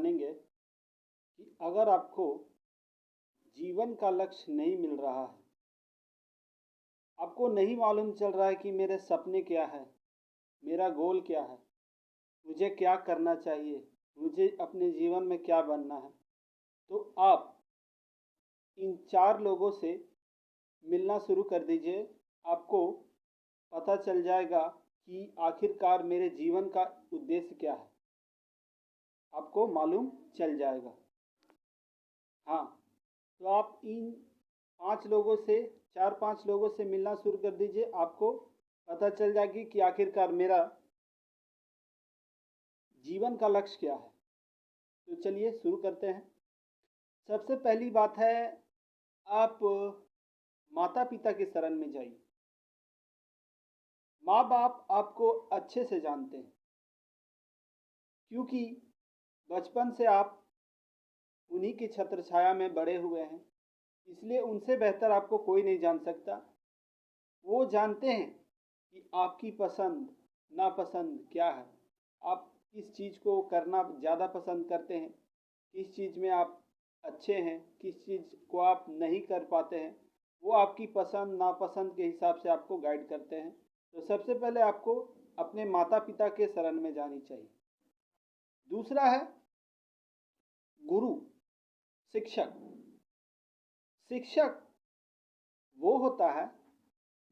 जानेंगे कि अगर आपको जीवन का लक्ष्य नहीं मिल रहा है, आपको नहीं मालूम चल रहा है कि मेरे सपने क्या है, मेरा गोल क्या है, मुझे क्या करना चाहिए, मुझे अपने जीवन में क्या बनना है, तो आप इन 4 लोगों से मिलना शुरू कर दीजिए। आपको पता चल जाएगा कि आखिरकार मेरे जीवन का उद्देश्य क्या है, आपको मालूम चल जाएगा। हाँ, तो आप इन 5 लोगों से 4-5 लोगों से मिलना शुरू कर दीजिए। आपको पता चल जाएगी कि आखिरकार मेरा जीवन का लक्ष्य क्या है। तो चलिए शुरू करते हैं। सबसे पहली बात है, आप माता पिता के शरण में जाइए। माँ बाप आपको अच्छे से जानते हैं, क्योंकि बचपन से आप उन्हीं की छत्र छाया में बड़े हुए हैं, इसलिए उनसे बेहतर आपको कोई नहीं जान सकता। वो जानते हैं कि आपकी पसंद नापसंद क्या है, आप किस चीज़ को करना ज़्यादा पसंद करते हैं, किस चीज़ में आप अच्छे हैं, किस चीज़ को आप नहीं कर पाते हैं। वो आपकी पसंद नापसंद के हिसाब से आपको गाइड करते हैं। तो सबसे पहले आपको अपने माता पिता के शरण में जानी चाहिए। दूसरा है गुरु, शिक्षक। शिक्षक वो होता है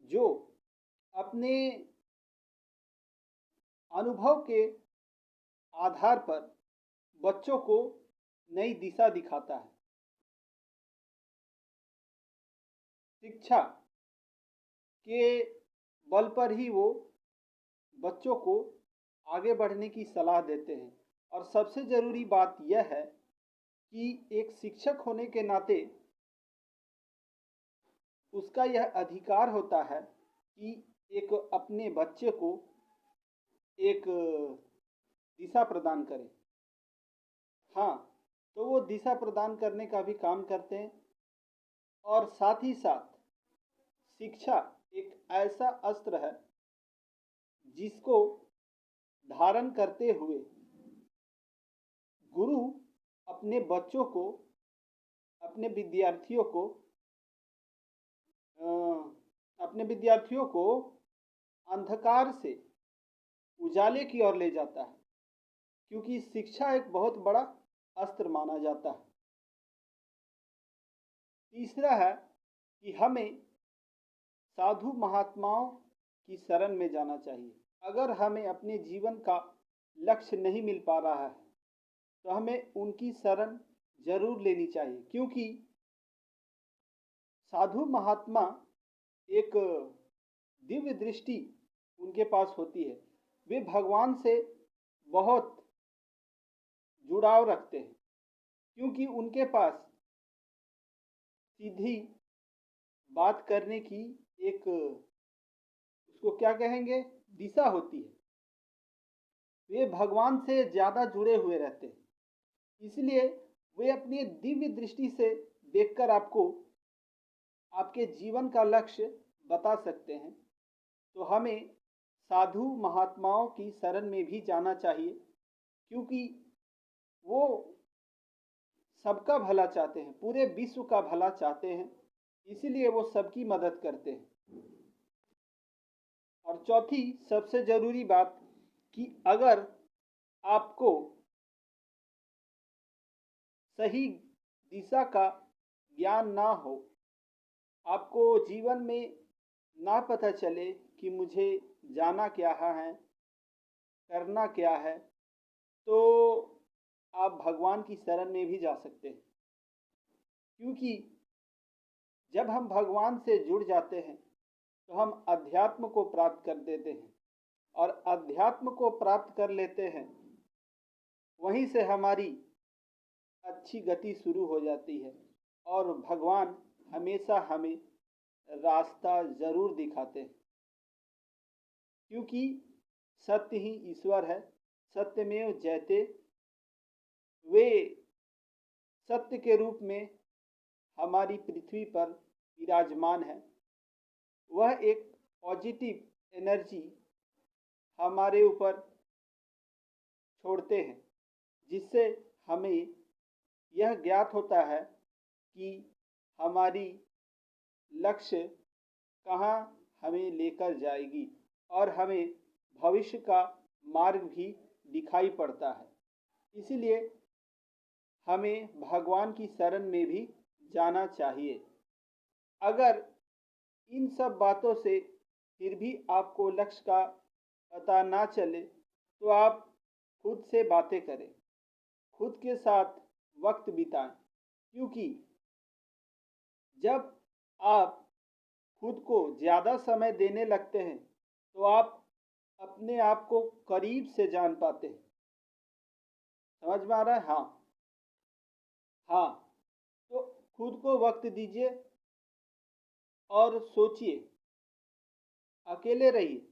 जो अपने अनुभव के आधार पर बच्चों को नई दिशा दिखाता है। शिक्षा के बल पर ही वो बच्चों को आगे बढ़ने की सलाह देते हैं। और सबसे ज़रूरी बात यह है कि एक शिक्षक होने के नाते उसका यह अधिकार होता है कि एक अपने बच्चे को एक दिशा प्रदान करे। हाँ, तो वो दिशा प्रदान करने का भी काम करते हैं। और साथ ही साथ शिक्षा एक ऐसा अस्त्र है जिसको धारण करते हुए गुरु अपने बच्चों को, अपने विद्यार्थियों को अंधकार से उजाले की ओर ले जाता है, क्योंकि शिक्षा एक बहुत बड़ा अस्त्र माना जाता है। तीसरा है कि हमें साधु महात्माओं की शरण में जाना चाहिए। अगर हमें अपने जीवन का लक्ष्य नहीं मिल पा रहा है तो हमें उनकी शरण जरूर लेनी चाहिए, क्योंकि साधु महात्मा एक दिव्य दृष्टि उनके पास होती है। वे भगवान से बहुत जुड़ाव रखते हैं, क्योंकि उनके पास सीधी बात करने की एक, उसको क्या कहेंगे, दिशा होती है। वे भगवान से ज़्यादा जुड़े हुए रहते हैं, इसलिए वे अपनी दिव्य दृष्टि से देखकर आपको आपके जीवन का लक्ष्य बता सकते हैं। तो हमें साधु महात्माओं की शरण में भी जाना चाहिए, क्योंकि वो सबका भला चाहते हैं, पूरे विश्व का भला चाहते हैं, इसीलिए वो सबकी मदद करते हैं। और चौथी सबसे ज़रूरी बात कि अगर आपको सही दिशा का ज्ञान ना हो, आपको जीवन में ना पता चले कि मुझे जाना क्या है, करना क्या है, तो आप भगवान की शरण में भी जा सकते हैं। क्योंकि जब हम भगवान से जुड़ जाते हैं तो हम अध्यात्म को प्राप्त कर देते हैं, और अध्यात्म को प्राप्त कर लेते हैं, वहीं से हमारी अच्छी गति शुरू हो जाती है और भगवान हमेशा हमें रास्ता ज़रूर दिखाते हैं, क्योंकि सत्य ही ईश्वर है, सत्यमेव जयते। वे सत्य के रूप में हमारी पृथ्वी पर विराजमान है। वह एक पॉजिटिव एनर्जी हमारे ऊपर छोड़ते हैं, जिससे हमें यह ज्ञात होता है कि हमारी लक्ष्य कहाँ हमें लेकर जाएगी और हमें भविष्य का मार्ग भी दिखाई पड़ता है। इसलिए हमें भगवान की शरण में भी जाना चाहिए। अगर इन सब बातों से फिर भी आपको लक्ष्य का पता ना चले तो आप खुद से बातें करें, खुद के साथ वक्त बिताएं, क्योंकि जब आप खुद को ज़्यादा समय देने लगते हैं तो आप अपने आप को करीब से जान पाते हैं। समझ में आ रहा है? हाँ हाँ। तो खुद को वक्त दीजिए और सोचिए, अकेले रहिए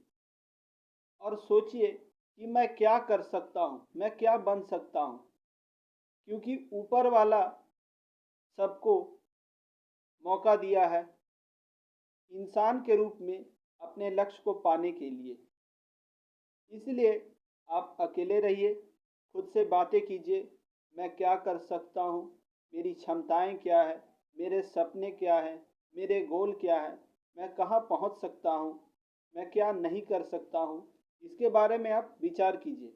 और सोचिए कि मैं क्या कर सकता हूँ, मैं क्या बन सकता हूँ, क्योंकि ऊपर वाला सबको मौका दिया है इंसान के रूप में अपने लक्ष्य को पाने के लिए। इसलिए आप अकेले रहिए, खुद से बातें कीजिए, मैं क्या कर सकता हूँ, मेरी क्षमताएं क्या है, मेरे सपने क्या हैं, मेरे गोल क्या है, मैं कहाँ पहुँच सकता हूँ, मैं क्या नहीं कर सकता हूँ, इसके बारे में आप विचार कीजिए।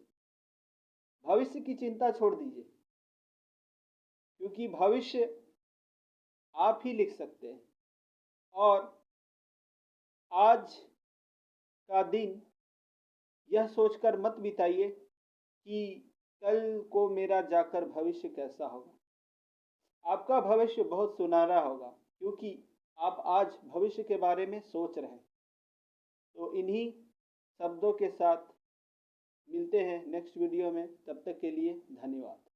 भविष्य की चिंता छोड़ दीजिए, क्योंकि भविष्य आप ही लिख सकते हैं। और आज का दिन यह सोचकर मत बिताइए कि कल को मेरा जाकर भविष्य कैसा होगा। आपका भविष्य बहुत सुनहरा होगा, क्योंकि आप आज भविष्य के बारे में सोच रहे हैं। तो इन्हीं शब्दों के साथ मिलते हैं नेक्स्ट वीडियो में। तब तक के लिए धन्यवाद।